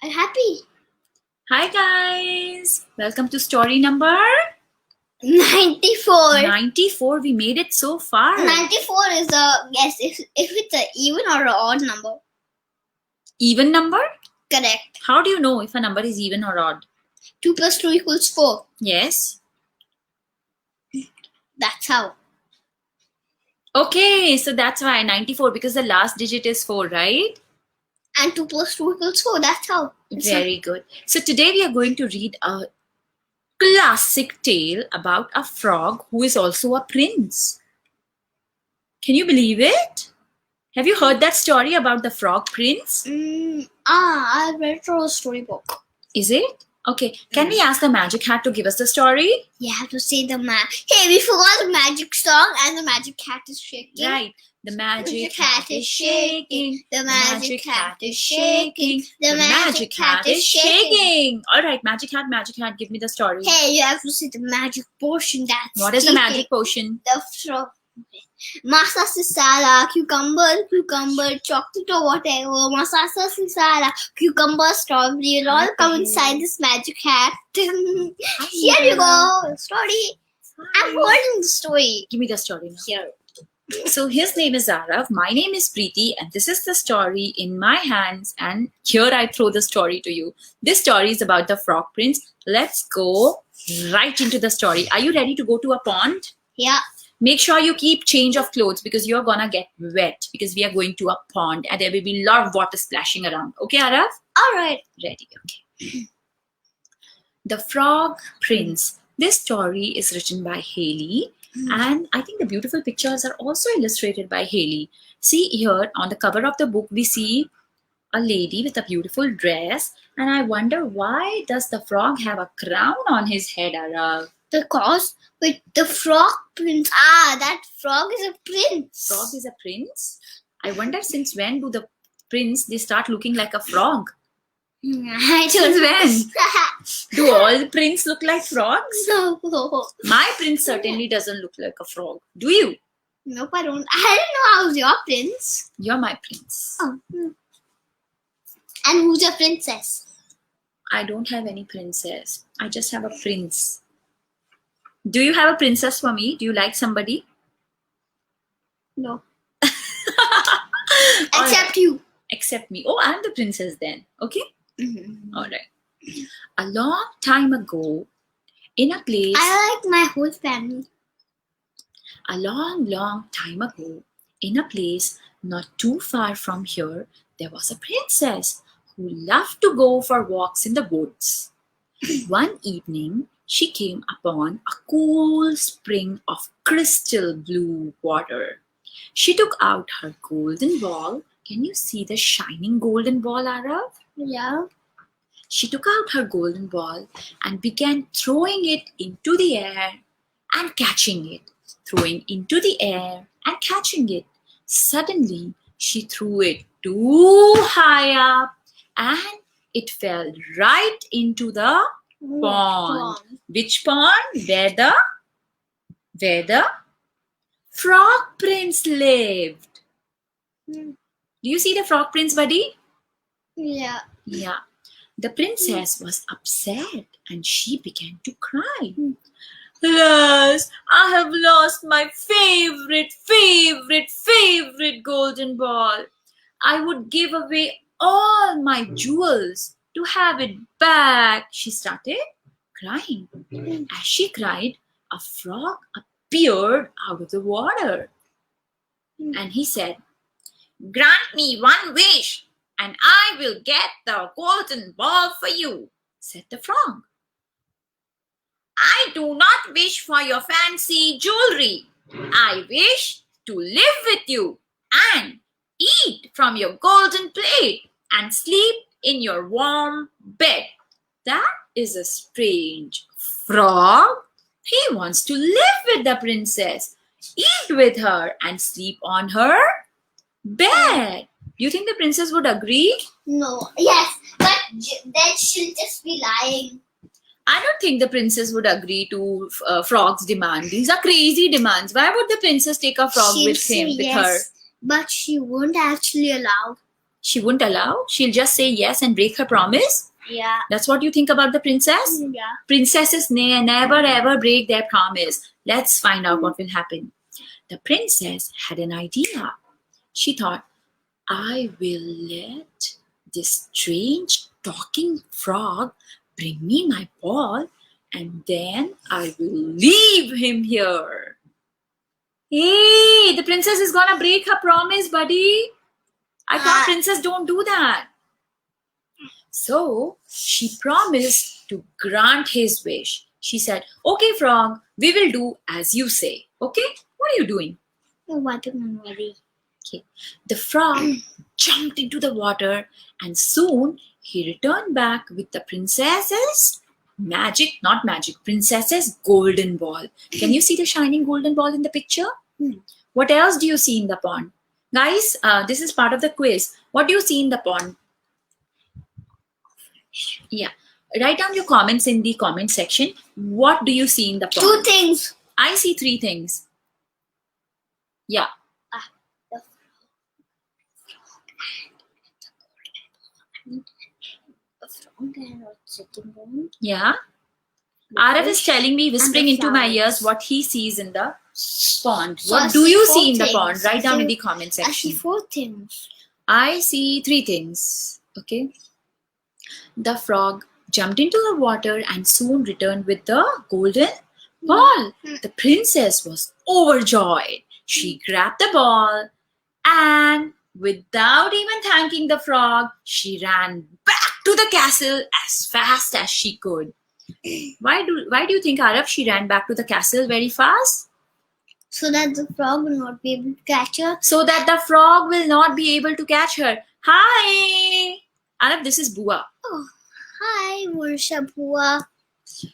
I'm happy. Hi guys, welcome to story number 94. 94. We made it so far. 94 is a guess if it's an even or an odd number. Even number? Correct. How do you know if a number is even or odd? 2 plus 2 equals 4. Yes. That's how. Okay, so that's why 94, because the last digit is 4, right? And 2 plus 2 equals 4. That's how. Very good. So today we are going to read a classic tale about a frog who is also a prince. Can you believe it? Have you heard that story about the frog prince? I read it from a storybook. Is it? Okay. Can we ask the magic hat to give us the story? You have to say the Hey, we forgot the magic song and the magic hat is shaking. Right. The magic hat is shaking. The magic hat is shaking. The magic hat is shaking. All right, magic hat, give me the story. Hey, you have to say the magic potion that's What is the magic potion? The frog. Masasa sala, cucumber, chocolate or whatever. Masasa sala, cucumber, strawberry, will all come inside this magic hat. Here you go, story. I'm holding the story. Give me the story now. Here. So his name is Arav, my name is Preeti, and this is the story in my hands, and here I throw the story to you. This story is about the frog prince. Let's go right into the story. Are you ready to go to a pond? Yeah. Make sure you keep change of clothes because you're gonna get wet because we are going to a pond and there will be a lot of water splashing around. Okay, Arav? All right. Ready, okay. The Frog Prince. This story is written by Haley. And I think the beautiful pictures are also illustrated by Haley. See here on the cover of the book, we see a lady with a beautiful dress. And I wonder, why does the frog have a crown on his head, Arav? Because with the frog prince. That frog is a prince. Frog is a prince? I wonder since when do the prince, they start looking like a frog? I Since don't when? Do all princes look like frogs? know. My prince certainly doesn't look like a frog. Do you? Nope, I don't. I don't know how's your prince. You're my prince. Oh. And who's your princess? I don't have any princess. I just have a prince. Do you have a princess for me? Do you like somebody? No. Except you. Except me. Oh, I'm the princess then. Okay? Mm-hmm. All right. A long time ago, in a place... I like my whole family. A long time ago, in a place not too far from here, there was a princess who loved to go for walks in the woods. One evening, she came upon a cool spring of crystal blue water. She took out her golden ball. Can you see the shining golden ball, Arav? Yeah. She took out her golden ball and began throwing it into the air and catching it. Throwing into the air and catching it. Suddenly, she threw it too high up and it fell right into the pond. Which pond? Where the Frog Prince lived. Do you see the Frog Prince, buddy? Yeah. Yeah. The princess was upset and she began to cry. Alas, I have lost my favorite golden ball. I would give away all my jewels to have it back. She started crying. As she cried, a frog appeared out of the water. And he said, "Grant me one wish, and I will get the golden ball for you," said the frog. "I do not wish for your fancy jewelry. I wish to live with you and eat from your golden plate and sleep in your warm bed." That is a strange frog. He wants to live with the princess, eat with her, and sleep on her bed. Do you think the princess would agree? No. Yes, but then she'll just be lying. I don't think the princess would agree to frog's demand. These are crazy demands. Why would the princess take a frog with her? But she won't actually allow. She wouldn't allow. She'll just say yes and break her promise. Yeah. That's what you think about the princess? Yeah. Princesses never ever break their promise. Let's find out what will happen. The princess had an idea. She thought, I will let this strange talking frog bring me my ball, and then I will leave him here. Hey, the princess is gonna break her promise, buddy. I thought princess don't do that. So she promised to grant his wish. She said, okay, frog, we will do as you say. Okay? What are you doing? Watermelon. Okay. The frog jumped into the water and soon he returned back with the princess's princess's golden ball. Can you see the shining golden ball in the picture? What else do you see in the pond? Guys, this is part of the quiz. What do you see in the pond? Yeah. Write down your comments in the comment section. What do you see in the pond? 2 things. I see 3 things. Yeah. The frog and what's sitting on. Yeah. Arav is telling me, whispering the into my flowers. ears, what he sees in the pond. So I What do see you 4 see in the things. pond? Write down in the So comment I see section. 4 things. I see 3 things. Okay. The frog jumped into the water and soon returned with the golden ball. The princess was overjoyed. She grabbed the ball and without even thanking the frog, she ran back to the castle as fast as she could. Why do you think, Arav, she ran back to the castle very fast? So that the frog will not be able to catch her. So that the frog will not be able to catch her. Hi! Arav, this is Bua. Oh, hi, Mursha Bua.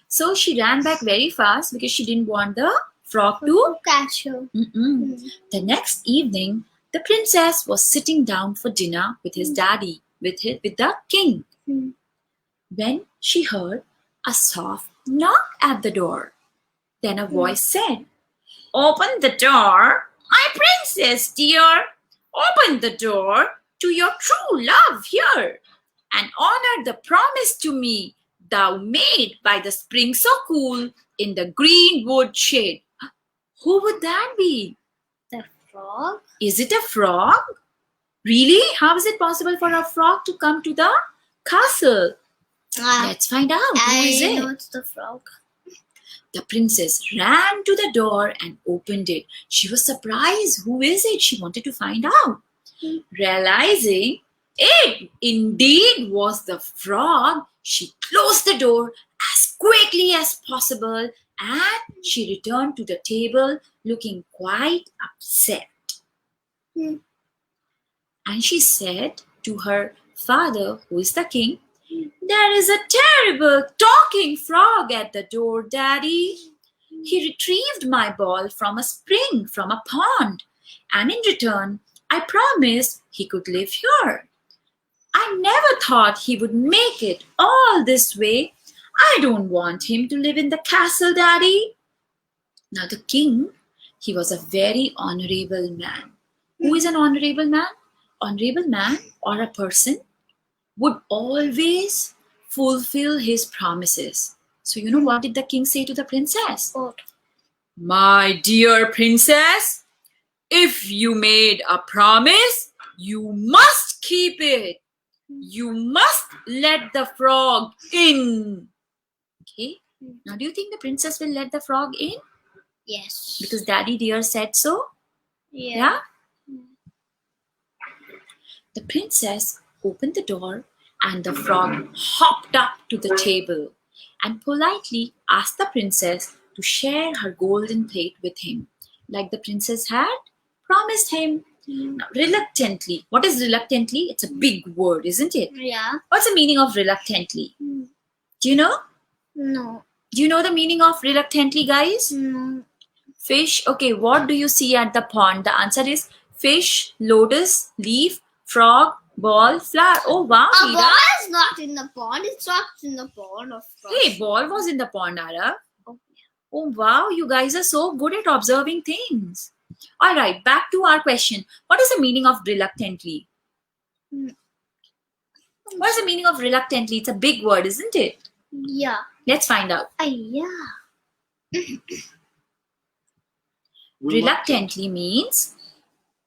So she ran back very fast because she didn't want the frog to. Catch her. The next evening, the princess was sitting down for dinner with his daddy, with the king. When she heard a soft knock at the door, then a voice said, "Open the door, my princess dear. Open the door to your true love here, and honor the promise to me thou made by the spring so cool in the green wood shade." Who would that be? The frog? Is it a frog? Really? How is it possible for a frog to come to the castle? Let's find out. Who is I it? know it's the frog. The princess ran to the door and opened it. She was surprised. Who is it? She wanted to find out. Realizing it indeed was the frog, she closed the door as quickly as possible and she returned to the table looking quite upset. And she said to her father, who is the king, "There is a terrible talking frog at the door, Daddy. He retrieved my ball from a spring, from a pond, and in return, I promised he could live here. I never thought he would make it all this way. I don't want him to live in the castle, Daddy." Now the king, he was a very honorable man. Who is an honorable man? Honorable man or a person would always fulfill his promises. So you know what did the king say to the princess? What? "My dear princess, if you made a promise, you must keep it. You must let the frog in." Okay. Now, do you think the princess will let the frog in? Yes. Because Daddy dear said so? Yeah. The princess opened the door and the frog hopped up to the table and politely asked the princess to share her golden plate with him, like the princess had promised him. Now, reluctantly. What is reluctantly? It's a big word, isn't it? Yeah. What's the meaning of reluctantly? Do you know? No. Do you know the meaning of reluctantly, guys? No. Fish. Okay, what do you see at the pond? The answer is fish, lotus, leaf, frog, ball, flower. Oh wow, A Hira. ball is not in the pond. It's not in the pond of course. Hey, ball was in the pond, Ara. Oh, Oh wow, you guys are so good at observing things. All right, back to our question. What is the meaning of reluctantly? What's the meaning of reluctantly? It's a big word, isn't it? Yeah. Let's find out. Yeah. Reluctantly means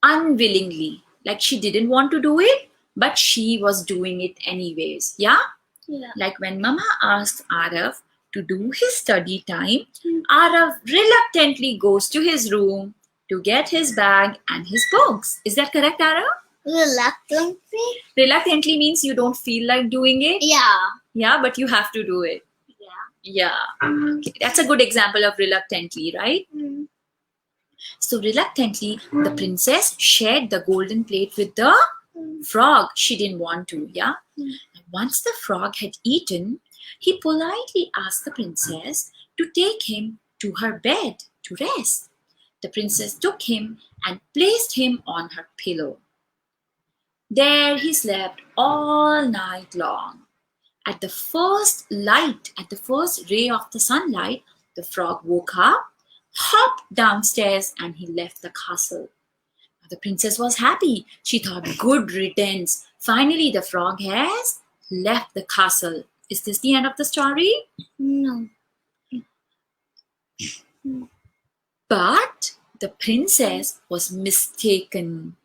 unwillingly. Like she didn't want to do it, but she was doing it anyways. Yeah? Yeah. Like when Mama asked Arav to do his study time, Arav reluctantly goes to his room to get his bag and his books. Is that correct, Arav? Reluctantly? Reluctantly means you don't feel like doing it. Yeah. Yeah, but you have to do it. Yeah. Yeah. Okay. That's a good example of reluctantly, right? So reluctantly, the princess shared the golden plate with the frog. She didn't want to, yeah? Once the frog had eaten, he politely asked the princess to take him to her bed to rest. The princess took him and placed him on her pillow. There he slept all night long. At the first ray of the sunlight, the frog woke up, hopped downstairs, and he left the castle. The princess was happy. She thought, good riddance. Finally, the frog has left the castle. Is this the end of the story? No. But the princess was mistaken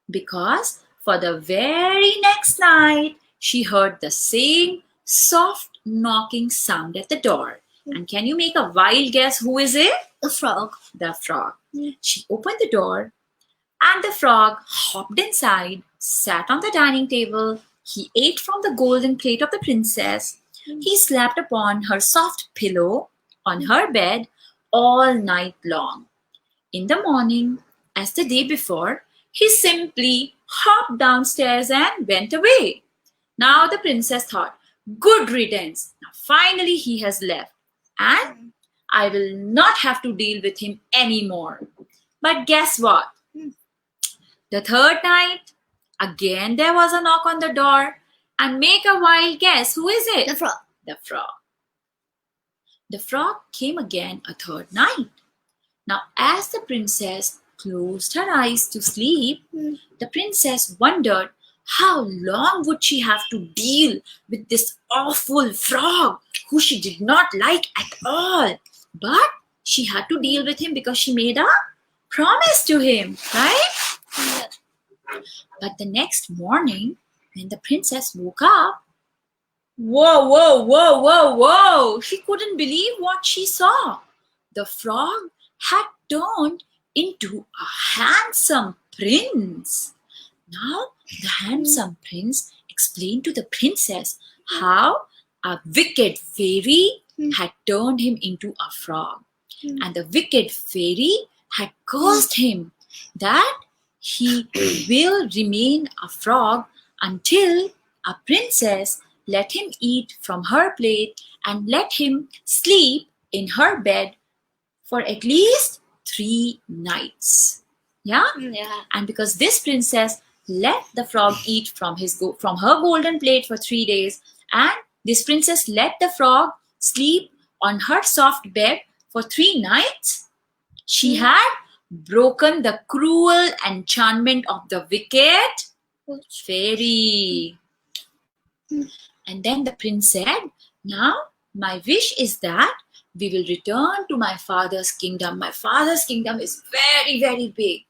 because for the very next night, she heard the same soft knocking sound at the door. And can you make a wild guess who is it? The frog. The frog. She opened the door and the frog hopped inside, sat on the dining table. He ate from the golden plate of the princess. He slept upon her soft pillow on her bed all night long. In the morning, as the day before, he simply hopped downstairs and went away. Now the princess thought, good riddance. Now finally he has left and I will not have to deal with him anymore. But guess what? The third night, again there was a knock on the door, and make a wild guess, who is it? The frog. The frog. The frog came again a third night. Now as the princess closed her eyes to sleep, the princess wondered how long would she have to deal with this awful frog who she did not like at all. But she had to deal with him because she made a promise to him, right? Yeah. But the next morning, when the princess woke up, whoa, she couldn't believe what she saw. The frog had turned into a handsome prince. Now, the handsome prince explained to the princess how a wicked fairy had turned him into a frog. And the wicked fairy had cursed him that he will remain a frog until a princess let him eat from her plate and let him sleep in her bed for at least 3 nights. Yeah? Yeah. And because this princess let the frog eat from her golden plate for 3 days, and this princess let the frog sleep on her soft bed for 3 nights, she had broken the cruel enchantment of the wicked fairy. And then the prince said, now my wish is that we will return to my father's kingdom. My father's kingdom is very, very big.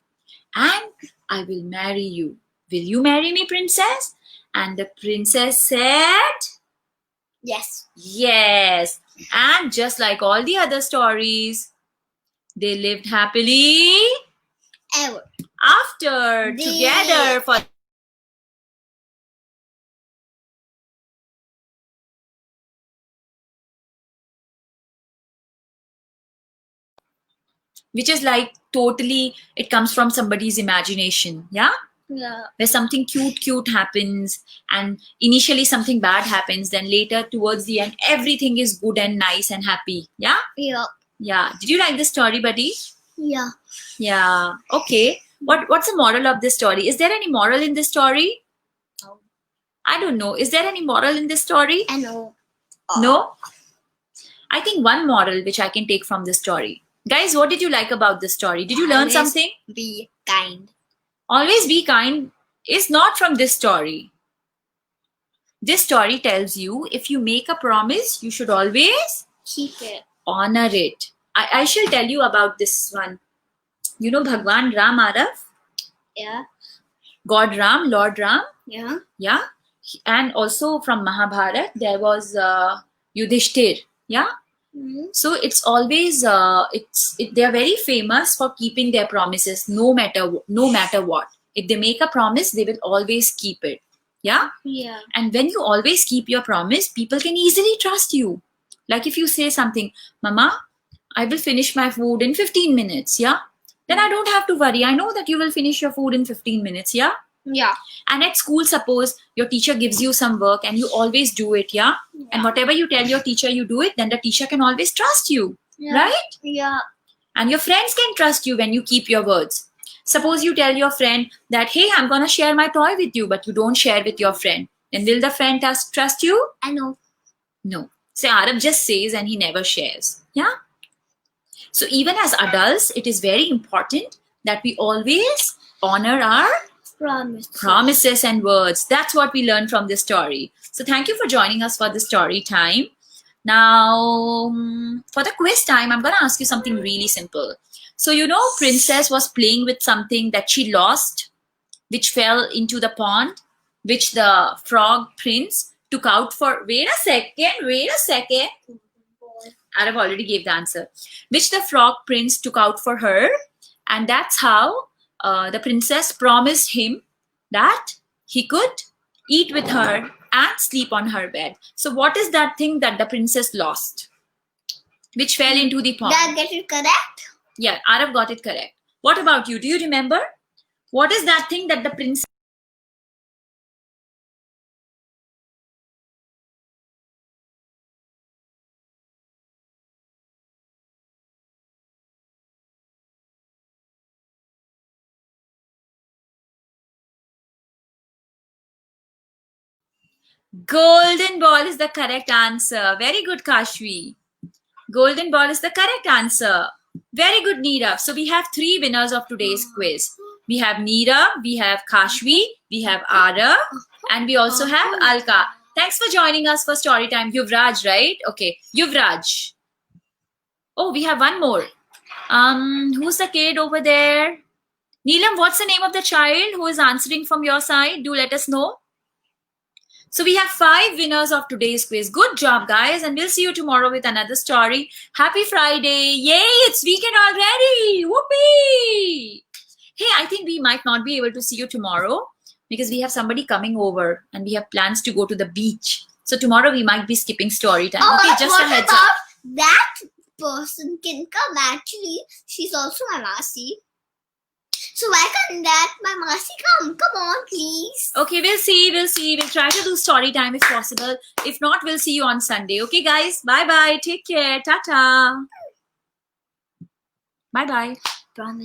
And I will marry you. Will you marry me, princess? And the princess said, Yes. yes. And just like all the other stories, they lived happily Ever. after together for which is like totally, it comes from somebody's imagination. Yeah? Yeah. Where something cute happens, and initially something bad happens, then later towards the end everything is good and nice and happy. Yeah? Yeah. Did you like the story, buddy? Yeah. Yeah. Okay. What's the moral of this story? Is there any moral in this story? No. I don't know. Is there any moral in this story? I know. No? I think one moral which I can take from this story. Guys, what did you like about this story? Did you learn Always something? Be kind. Always be kind is not from this story. This story tells you if you make a promise, you should always Keep it. honor it. I shall tell you about this one. You know Bhagwan Ram, Arav? Yeah. God Ram, Lord Ram? Yeah. Yeah. And also from Mahabharat, there was Yudhishthir. Yeah. Mm. So it's always they are very famous for keeping their promises, no matter what. If they make a promise, they will always keep it. Yeah. Yeah. And when you always keep your promise, people can easily trust you. Like if you say something, Mama, I will finish my food in 15 minutes. Yeah. Then I don't have to worry. I know that you will finish your food in 15 minutes. Yeah. Yeah. And at school, suppose your teacher gives you some work and you always do it. Yeah. And whatever you tell your teacher, you do it, then the teacher can always trust you. Yeah. Right? Yeah. And your friends can trust you when you keep your words. Suppose you tell your friend that, hey, I'm going to share my toy with you, but you don't share with your friend. Then will the friend trust you? I know. No. So Arab just says and he never shares. Yeah. So even as adults, it is very important that we always honor our promises and words. That's what we learned from this story. So thank you for joining us for this story time. Now, for the quiz time, I'm going to ask you something really simple. So, you know, Princess was playing with something that she lost, which fell into the pond, which the frog prince took out for... Wait a second. Arab already gave the answer. Which the frog prince took out for her. And that's how the princess promised him that he could eat with her and sleep on her bed. So what is that thing that the princess lost, which fell into the pond? Did I get it correct? Yeah, Arab got it correct. What about you? Do you remember? What is that thing that the princess... Golden ball is the correct answer. Very good, Kashvi. Golden ball is the correct answer. Very good, Neerav. So we have 3 winners of today's quiz. We have Neerav, we have Kashvi, we have Arav, and we also have Alka. Thanks for joining us for story time. Yuvraj, right? Okay, Yuvraj. Oh, we have one more. Who's the kid over there? Neelam, what's the name of the child who is answering from your side? Do let us know. So we have 5 winners of today's quiz. Good job, guys. And we'll see you tomorrow with another story. Happy Friday. Yay, it's weekend already. Whoopee. Hey, I think we might not be able to see you tomorrow because we have somebody coming over and we have plans to go to the beach. So tomorrow we might be skipping story time. Oh, okay, just a heads up. That person can come. Actually, she's also my Masi. So why can't that my Masi come? Come on, please. Okay, we'll see. We'll try to do story time if possible. If not, we'll see you on Sunday. Okay, guys. Bye-bye. Take care. Ta-ta. Bye-bye. Promise.